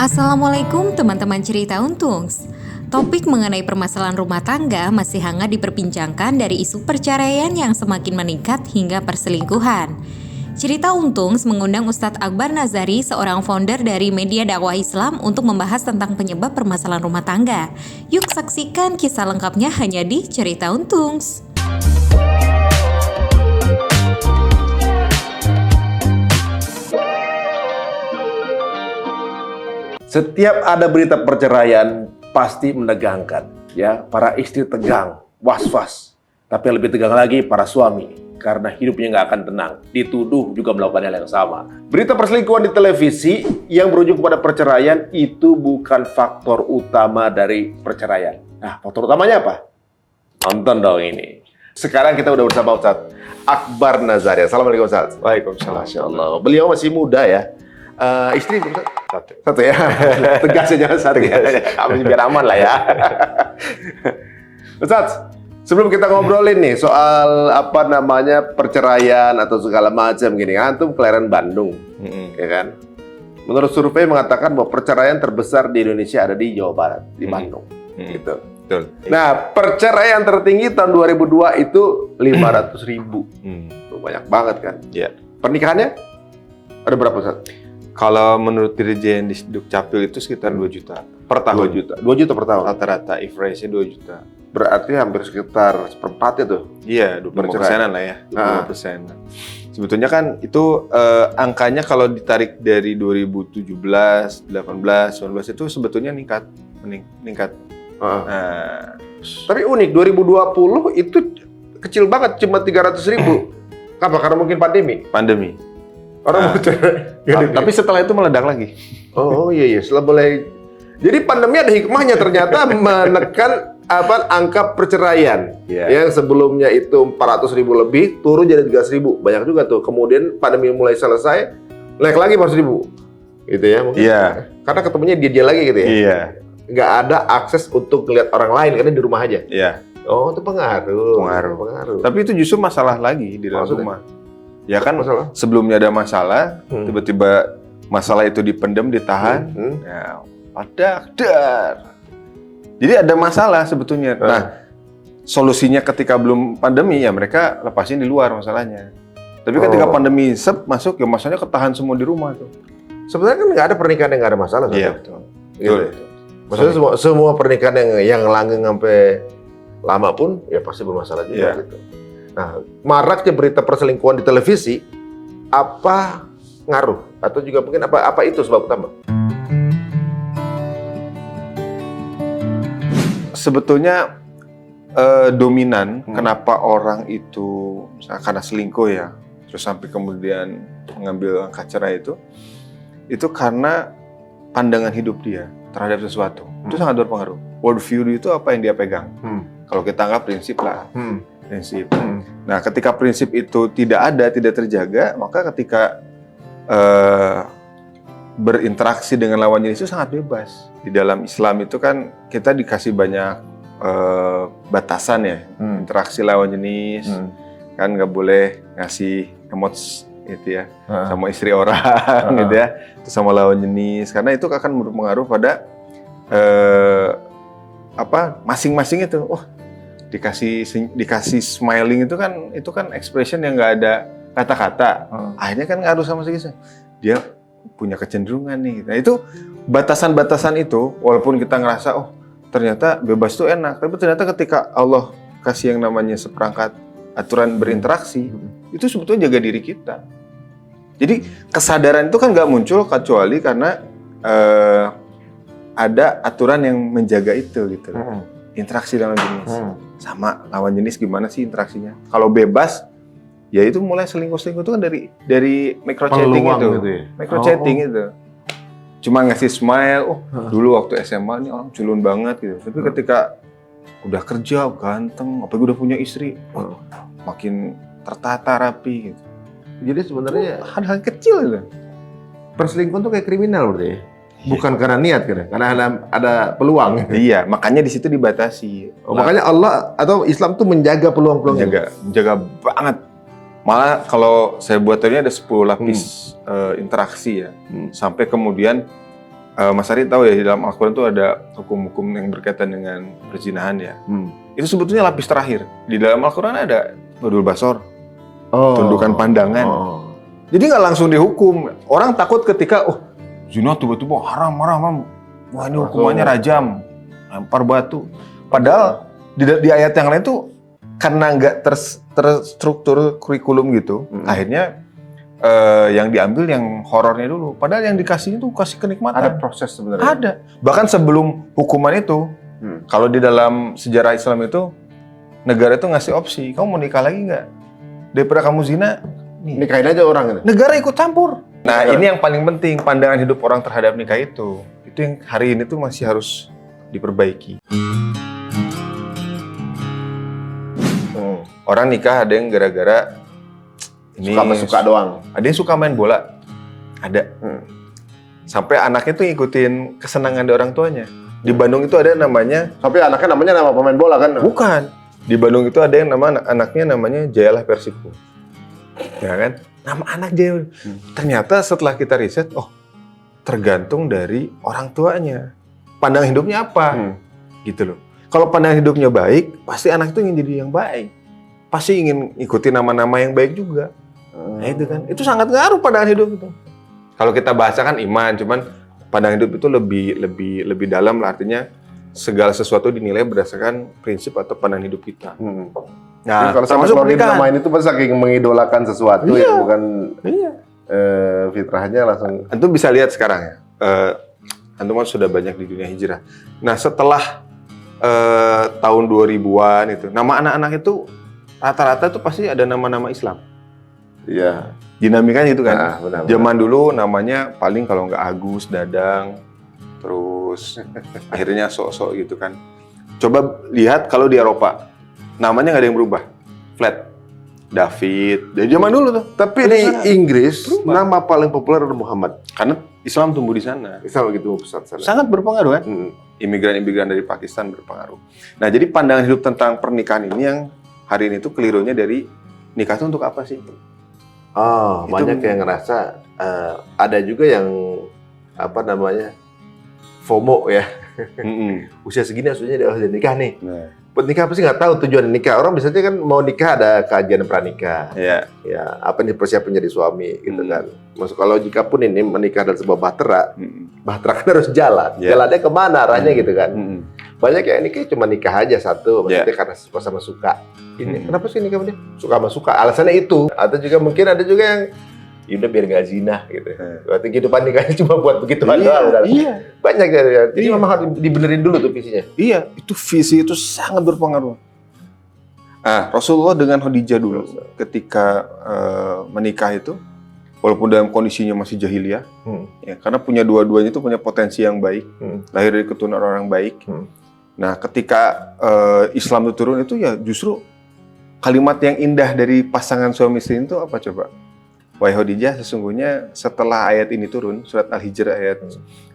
Assalamualaikum teman-teman cerita Untungs. Topik mengenai permasalahan rumah tangga masih hangat diperbincangkan dari isu perceraian yang semakin meningkat hingga perselingkuhan. Cerita Untungs mengundang Ustadz Akbar Nazari, seorang founder dari media dakwah Islam, untuk membahas tentang penyebab permasalahan rumah tangga. Yuk saksikan kisah lengkapnya hanya di Cerita Untungs. Setiap ada berita perceraian pasti menegangkan, ya. Para istri tegang, was-was. Tapi yang lebih tegang lagi para suami, karena hidupnya nggak akan tenang. Dituduh juga melakukan hal yang sama. Berita perselingkuhan di televisi yang berujung kepada perceraian itu bukan faktor utama dari perceraian. Nah, faktor utamanya apa? Nonton dong ini. Sekarang kita udah bersama Ustadz Akbar Nazari. Assalamualaikum Ustadz. Waalaikumsalam. Masya Allah. Beliau masih muda ya. Istri satu ya. Tegas aja satu ya. Biar aman lah ya. Ustadz, sebelum kita ngobrolin nih soal perceraian atau segala macam gini, antum kelahiran Bandung, ya kan? Menurut survei mengatakan bahwa perceraian terbesar di Indonesia ada di Jawa Barat, di Bandung, gitu. Betul. Nah, perceraian tertinggi tahun 2002 itu 500.000. Banyak banget kan? Ya. Pernikahannya ada berapa, Ustadz? Kalau menurut Dirjen Dukcapil itu sekitar 2 juta per tahun. 2 juta. 2 juta per tahun. Rata-rata average-nya 2 juta. Berarti hampir sekitar seperempatnya tuh. Iya, 25%-an lah ya. 25%. Sebetulnya kan itu angkanya kalau ditarik dari 2017, 18, 19 itu sebetulnya meningkat. Nah, Tapi unik, 2020 itu kecil banget, cuma 300.000. Apa? Karena mungkin pandemi. Orang mau cerai. tapi setelah itu meledak lagi. Oh iya, setelah boleh. Jadi pandemi ada hikmahnya ternyata menekan angka perceraian. Yang sebelumnya itu 400.000 lebih, turun jadi 300.000. Banyak juga tuh. Kemudian pandemi mulai selesai, naik lagi 400.000. Gitu ya mungkin. Iya. Karena ketemunya dia lagi gitu ya. Iya. Nggak ada akses untuk lihat orang lain karena di rumah aja. Iya. Oh, itu pengaruh. Tapi itu justru masalah lagi di dalam rumah. Ya kan, masalah? Sebelumnya ada masalah, tiba-tiba masalah itu dipendam, ditahan, ya, padahal. Jadi ada masalah sebetulnya. Nah, solusinya ketika belum pandemi ya mereka lepasin di luar masalahnya. Tapi ketika pandemi masuk ya masalahnya ketahan semua di rumah tuh. Sebenarnya kan nggak ada pernikahan yang nggak ada masalah. Iya, betul. Gitu. Maksudnya semua pernikahan yang langgeng sampai lama pun ya pasti bermasalah juga gitu. Nah, maraknya berita perselingkuhan di televisi, apa ngaruh? Atau juga mungkin apa itu sebab utama? Sebetulnya dominan kenapa orang itu misalnya karena selingkuh ya, terus sampai kemudian mengambil angka cerai itu karena pandangan hidup dia terhadap sesuatu. Itu sangat berpengaruh. Worldview itu apa yang dia pegang. Kalau kita anggap prinsip lah. Prinsip. Nah, ketika prinsip itu tidak terjaga, maka ketika berinteraksi dengan lawan jenis itu sangat bebas. Di dalam Islam itu kan kita dikasih banyak batasan ya, interaksi lawan jenis, kan nggak boleh ngasih emotes gitu ya, sama istri orang gitu ya, itu sama lawan jenis, karena itu akan berpengaruh pada masing-masing itu. Dikasih smiling itu kan expression yang nggak ada kata-kata, akhirnya kan ngaruh sama segitu. Dia punya kecenderungan nih. Nah itu batasan-batasan itu, walaupun kita ngerasa ternyata bebas tuh enak, tapi ternyata ketika Allah kasih yang namanya seperangkat aturan berinteraksi, itu sebetulnya jaga diri kita. Jadi kesadaran itu kan nggak muncul kecuali karena ada aturan yang menjaga itu gitu. Interaksi lawan jenis. Sama lawan jenis gimana sih interaksinya? Kalau bebas, ya itu mulai selingkuh-selingkuh itu kan dari micro chatting itu. Gitu ya? Micro chatting itu. Cuma ngasih smile, dulu waktu SMA nih orang culun banget gitu. Tapi ketika udah kerja, ganteng, apalagi udah punya istri, makin tertata rapi gitu. Jadi sebenarnya hal-hal kecil gitu. Perselingkuhan tuh kayak kriminal berarti ya? Bukan karena niat karena ada peluang. Iya, makanya di situ dibatasi. Makanya Allah atau Islam tuh menjaga peluang-peluang. Menjaga banget. Malah kalau saya buat tadi ada 10 lapis interaksi ya. Sampai kemudian Mas Ari tahu ya di dalam Al-Quran itu ada hukum-hukum yang berkaitan dengan perzinahan ya. Itu sebetulnya lapis terakhir. Di dalam Al-Quran ada badul basor, tundukan pandangan. Jadi nggak langsung dihukum. Orang takut ketika, zina tiba-tiba haram. Wah ini hukumannya rajam, lempar batu. Padahal di ayat yang lain tuh karena nggak terstruktur kurikulum gitu, akhirnya yang diambil yang horornya dulu. Padahal yang dikasih itu kasih kenikmatan. Ada proses sebenarnya. Ada. Bahkan sebelum hukuman itu, kalau di dalam sejarah Islam itu, negara itu ngasih opsi, kamu mau nikah lagi nggak? Daripada kamu zina, Nikahin aja orang gitu. negara ikut campur. Nah ini yang paling penting, pandangan hidup orang terhadap nikah itu yang hari ini tuh masih harus diperbaiki. Orang nikah ada yang gara-gara ini Suka doang. ada yang suka main bola, ada. Sampai anaknya tuh ngikutin kesenangan dari orang tuanya. Di Bandung itu ada namanya, Tapi anaknya namanya nama pemain bola kan? bukan. Di Bandung itu ada yang anaknya namanya Jayalah Persibku. Ya kan? Nama anak Jaya. Ternyata setelah kita riset, tergantung dari orang tuanya. Pandangan hidupnya apa? Gitu loh. Kalau pandangan hidupnya baik, pasti anak itu ingin jadi yang baik. Pasti ingin ikuti nama-nama yang baik juga. Nah itu kan, itu sangat ngaruh pandangan hidup itu. Kalau kita bahasakan iman, cuman pandangan hidup itu lebih dalam lah, artinya segala sesuatu dinilai berdasarkan prinsip atau pandangan hidup kita. Nah, kalau sama keluarga dinamain itu pasti saking mengidolakan sesuatu yang bukan fitrahnya langsung. Antum bisa lihat sekarang ya, antum kan sudah banyak di dunia hijrah. Nah setelah tahun 2000-an itu, nama anak-anak itu rata-rata tuh pasti ada nama-nama Islam. Iya. Dinamikanya itu kan. Nah, benar. Zaman dulu namanya paling kalau nggak Agus, Dadang, terus akhirnya sok-sok gitu kan. Coba lihat kalau di Eropa, namanya nggak ada yang berubah. Flat. David, dari zaman dulu tuh. Tapi di Inggris, nama paling populer adalah Muhammad. Karena Islam tumbuh di sana. Islam begitu besar sana. Sangat berpengaruh kan? Imigran-imigran dari Pakistan berpengaruh. Nah, jadi pandangan hidup tentang pernikahan ini yang hari ini tuh kelirunya dari nikah itu untuk apa sih? Oh, Itu banyak yang ngerasa ada juga yang FOMO ya. Usia segini harusnya udah nikah nih. Nah. Buat nikah pasti nggak tahu tujuan nikah. Orang biasanya kan mau nikah ada kajian pranikah. Ya. Ya, apa nih persiapan jadi suami gitu kan. Maksud kalau jika pun ini menikah dalam sebuah bahtera, bahtera kan harus jalan. Yeah. Jalannya kemana arahnya gitu kan. Banyak yang nikah cuma nikah aja satu, maksudnya karena sama suka. Ini kenapa sih nikah dia? Suka sama suka. Alasannya itu. Atau juga mungkin ada juga yang ya udah biar nggak zina gitu. Berarti kehidupan nikahnya cuma buat begituan doang. Iya. Banyak ya. Jadi memang harus dibenerin dulu tuh visinya. Iya, itu visi itu sangat berpengaruh. Nah, Rasulullah dengan Khadijah dulu ketika menikah itu, walaupun dalam kondisinya masih jahiliyah, ya, karena punya dua-duanya itu punya potensi yang baik, lahir dari keturunan orang baik. Nah, ketika Islam itu turun itu ya justru kalimat yang indah dari pasangan suami istri itu apa coba? Wahai Khadijah, sesungguhnya setelah ayat ini turun, surat Al-Hijr ayat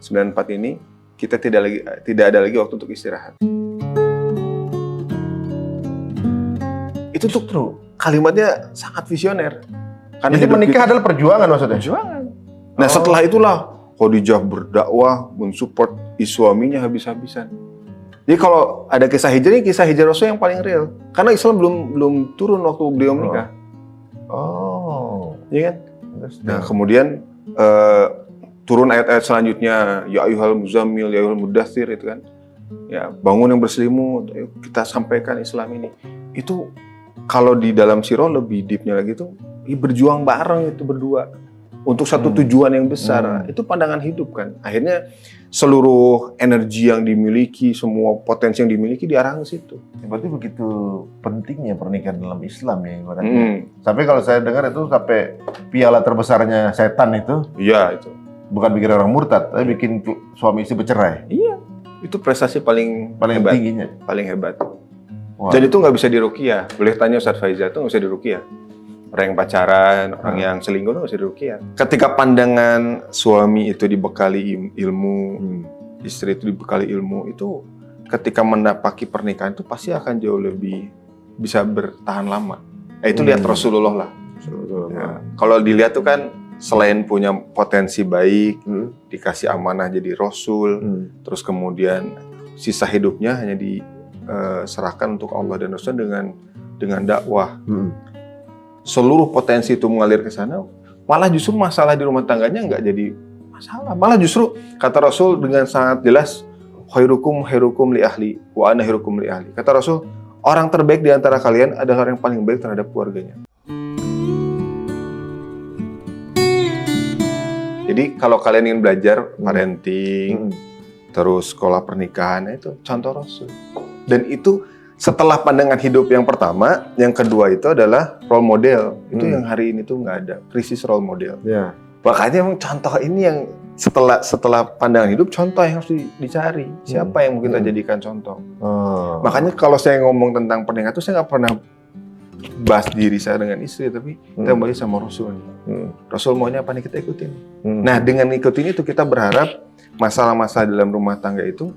94 ini, kita tidak ada lagi waktu untuk istirahat. Itu tuh kalimatnya sangat visioner. Karena jadi menikah adalah perjuangan maksudnya? Perjuangan. Nah setelah itulah Khadijah berdakwah, mensupport suaminya habis-habisan. Jadi kalau ada kisah hijrah Rasul yang paling real. Karena Islam belum turun waktu beliau menikah. Iya kan? Nah kemudian turun ayat-ayat selanjutnya, ya ayyuhal muzammil, ya ayyuhal mudaththir itu kan. Ya, bangun yang berselimut, kita sampaikan Islam ini. Itu kalau di dalam sirah lebih deepnya lagi tuh, berjuang bareng itu berdua untuk satu tujuan yang besar. Itu pandangan hidup kan. Akhirnya seluruh energi yang dimiliki, semua potensi yang dimiliki diarahkan ke situ. Berarti begitu pentingnya pernikahan dalam Islam ya. Sampai kalau saya dengar itu sampai piala terbesarnya setan itu. Iya itu. Bukan bikin orang murtad, tapi bikin suami istri bercerai. Iya. Itu prestasi paling hebat. Tingginya. Paling hebat. Wow. Dan itu nggak bisa diruqyah. Boleh tanya Ustaz Faiza, itu nggak bisa diruqyah. Orang yang pacaran, orang yang selingkuh itu nggak bisa diruqyah. Ketika pandangan suami itu dibekali ilmu, istri itu dibekali ilmu, itu ketika mendapati pernikahan itu pasti akan jauh lebih bisa bertahan lama. Itu lihat Rasulullah lah. Ya. Kalau dilihat tuh kan selain punya potensi baik, dikasih amanah jadi rasul, terus kemudian sisa hidupnya hanya diserahkan untuk Allah dan Rasul dengan dakwah. Seluruh potensi itu mengalir ke sana, malah justru masalah di rumah tangganya nggak jadi masalah. Malah justru kata Rasul dengan sangat jelas, khairukum li ahli wa ana khairukum li ahli. Kata Rasul, orang terbaik di antara kalian adalah orang yang paling baik terhadap keluarganya. Jadi kalau kalian ingin belajar parenting, terus sekolah pernikahan, itu contoh Rasul. Dan itu setelah pandangan hidup yang pertama, yang kedua itu adalah role model. Itu yang hari ini tuh nggak ada, krisis role model. Makanya emang contoh ini yang setelah pandangan hidup, contoh yang harus dicari. Siapa yang mau kita jadikan contoh? Makanya kalau saya ngomong tentang pernikahan itu saya nggak pernah bahas diri saya dengan istri, tapi kita kembali sama Rasul. Rasul maunya apa nih, kita ikutin. Nah, dengan ikutin itu kita berharap masalah-masalah dalam rumah tangga itu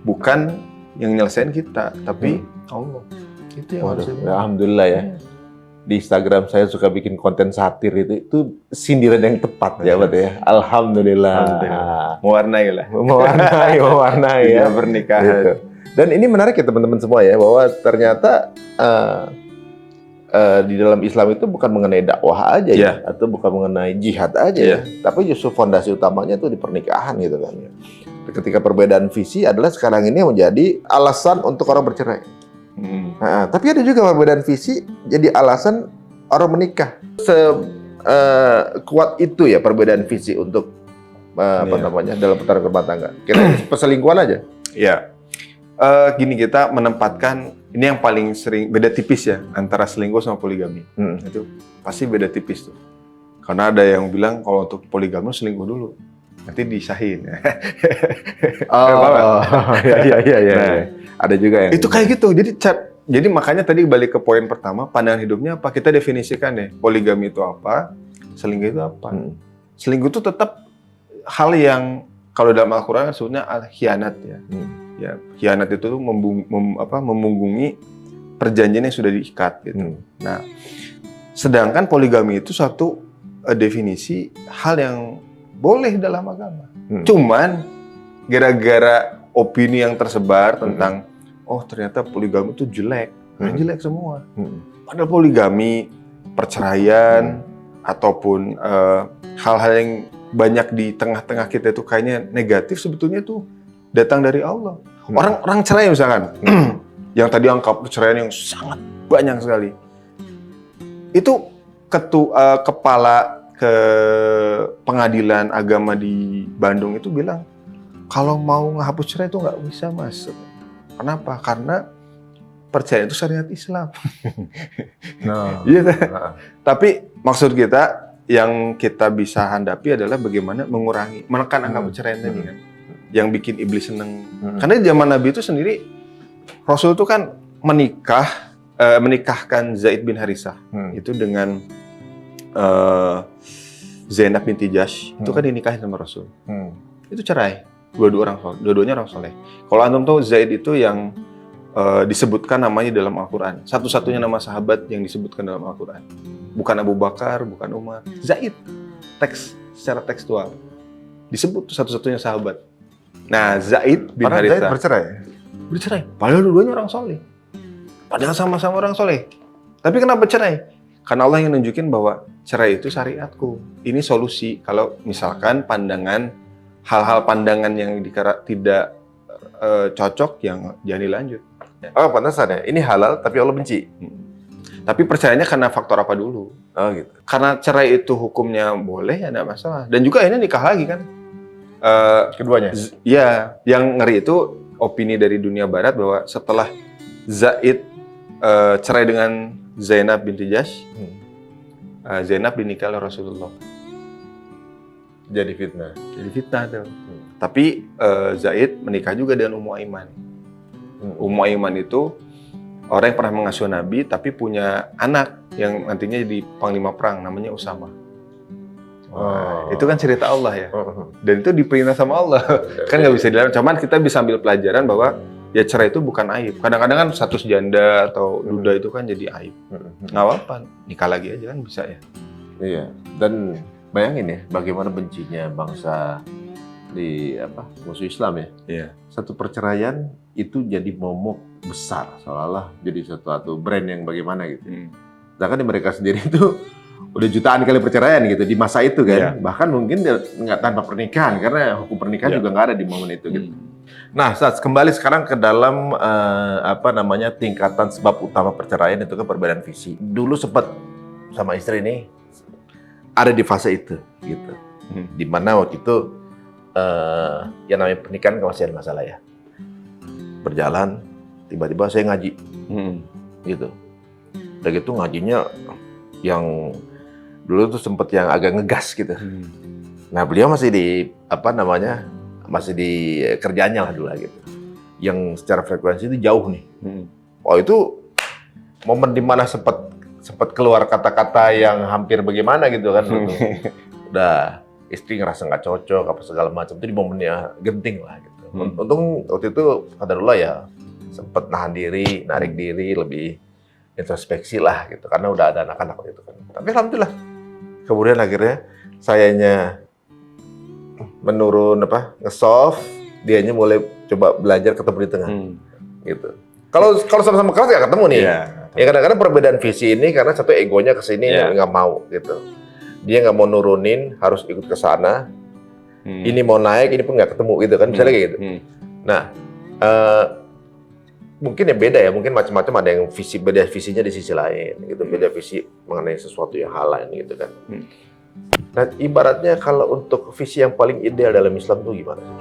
bukan yang nyelesain kita, tapi Allah. Itu yang harus Ya, alhamdulillah ya. Di Instagram saya suka bikin konten satir itu sindiran yang tepat ya, Pak ya. Alhamdulillah. Mewarnai lah. Mewarnai ya pernikahan. Gitu. Dan ini menarik ya teman-teman semua ya, bahwa ternyata di dalam Islam itu bukan mengenai dakwah aja ya, atau bukan mengenai jihad aja ya, tapi justru fondasi utamanya itu di pernikahan gitu kan. Ketika perbedaan visi adalah sekarang ini menjadi alasan untuk orang bercerai. Nah, tapi ada juga perbedaan visi jadi alasan orang menikah. Kuat itu ya perbedaan visi untuk apa namanya dalam putaran rumah tangga. Kira perselingkuhan aja. Ya, gini, kita menempatkan ini yang paling sering beda tipis ya antara selingkuh sama poligami. Itu pasti beda tipis tuh. Karena ada yang bilang kalau untuk poligami selingkuh dulu, nanti disahin. Iya. Ada juga yang itu kayak gitu. Jadi makanya tadi balik ke poin pertama, pandangan hidupnya apa? Kita definisikan deh, poligami itu apa, selingkuh itu apa. Selingkuh itu tetap hal yang kalau dalam Al-Quran sebutnya al-khianat ya. Ya, khianat itu tuh memunggungi perjanjian yang sudah diikat gitu. Nah, sedangkan poligami itu suatu definisi hal yang boleh dalam agama. Cuman gara-gara opini yang tersebar tentang ternyata poligami itu jelek, jelek semua. Padahal poligami, perceraian ataupun hal-hal yang banyak di tengah-tengah kita itu kayaknya negatif, sebetulnya itu datang dari Allah. Orang cerai misalkan, yang tadi angka perceraian yang sangat banyak sekali, itu kepala ke pengadilan agama di Bandung itu bilang, kalau mau ngehapus cerai itu nggak bisa, Mas. Kenapa? Karena perceraian itu syariat Islam. Tapi maksud kita yang kita bisa hadapi adalah bagaimana menekan angka perceraian tadi kan, yang bikin iblis seneng. Karena di zaman Nabi itu sendiri, Rasul itu kan menikahkan Zaid bin Harisah itu dengan Zainab binti Jahsh, itu kan dinikahin sama Rasul. Itu cerai. Dua-duanya orang soleh. Kalau antum tahu, Zaid itu yang disebutkan namanya dalam Al-Quran. Satu-satunya nama sahabat yang disebutkan dalam Al-Quran. Bukan Abu Bakar, bukan Umar. Zaid. Secara tekstual. Disebut satu-satunya sahabat. Nah, Zaid bin Haritha. Bercerai. Padahal dua-duanya orang soleh. Padahal sama-sama orang soleh. Tapi kenapa cerai? Karena Allah yang nunjukin bahwa cerai itu syariatku. Ini solusi. Kalau misalkan hal-hal pandangan yang tidak cocok, yang jangan dilanjut. Pantesan ya. Ini halal tapi Allah benci. Tapi percayanya karena faktor apa dulu? Gitu. Karena cerai itu hukumnya boleh, ya enggak masalah. Dan juga ini nikah lagi kan? Keduanya? Iya. Yang ngeri itu opini dari dunia barat bahwa setelah Zaid cerai dengan Zainab binti Jahsh, Zainab dinikahi oleh Rasulullah. Jadi fitnah tuh. Tapi Zaid menikah juga dengan Ummu Aiman. Ummu Aiman itu orang yang pernah mengasuh Nabi, tapi punya anak yang nantinya jadi panglima perang, namanya Usama. Itu kan cerita Allah ya. Dan itu diperintah sama Allah. Kan nggak bisa dilarang. Cuman kita bisa ambil pelajaran bahwa ya cerai itu bukan aib. Kadang-kadang kan status janda atau duda itu kan jadi aib. Nggak apa-apa, nikah lagi aja kan bisa ya. Iya. Dan bayangin ya, bagaimana bencinya bangsa di musuh Islam ya. Iya. Satu perceraian itu jadi momok besar, seolah-olah jadi suatu brand yang bagaimana gitu. Sedangkan di mereka sendiri itu udah jutaan kali perceraian gitu di masa itu kan. Iya. Bahkan mungkin nggak tanpa pernikahan, karena hukum pernikahan juga nggak ada di momen itu gitu. Nah, kembali sekarang ke dalam tingkatan sebab utama perceraian itu kan perbedaan visi. Dulu sempat sama istri ini ada di fase itu gitu. Dimana waktu itu yang namanya pernikahan kan masih ada masalah ya. Berjalan, tiba-tiba saya ngaji gitu. Udah gitu ngajinya yang dulu tuh sempet yang agak ngegas gitu. Nah, beliau masih di masih di kerjaannya lah dulu gitu. Yang secara frekuensi itu jauh nih. Oh, itu momen dimana sempat keluar kata-kata yang hampir bagaimana gitu kan. Udah istri ngerasa nggak cocok apa segala macam, itu di momennya genting lah gitu. Untung waktu itu qadarullah ya sempat nahan diri, narik diri, lebih introspeksi lah gitu, karena udah ada anak-anak waktu itu kan. Tapi alhamdulillah kemudian akhirnya sayanya menurun nge-soft, dianya mulai coba belajar ketemu di tengah gitu. Kalau sama-sama keras ya ketemu nih. Ya kadang-kadang perbedaan visi ini karena satu egonya ke sini nggak mau gitu. Dia nggak mau nurunin, harus ikut ke sana. Ini mau naik, ini pun nggak ketemu gitu kan, misalnya kayak gitu. Nah, mungkin ya beda ya, mungkin macam-macam, ada yang beda visinya di sisi lain gitu, beda visi mengenai sesuatu yang hal lain gitu kan. Nah, ibaratnya kalau untuk visi yang paling ideal dalam Islam itu gimana sih?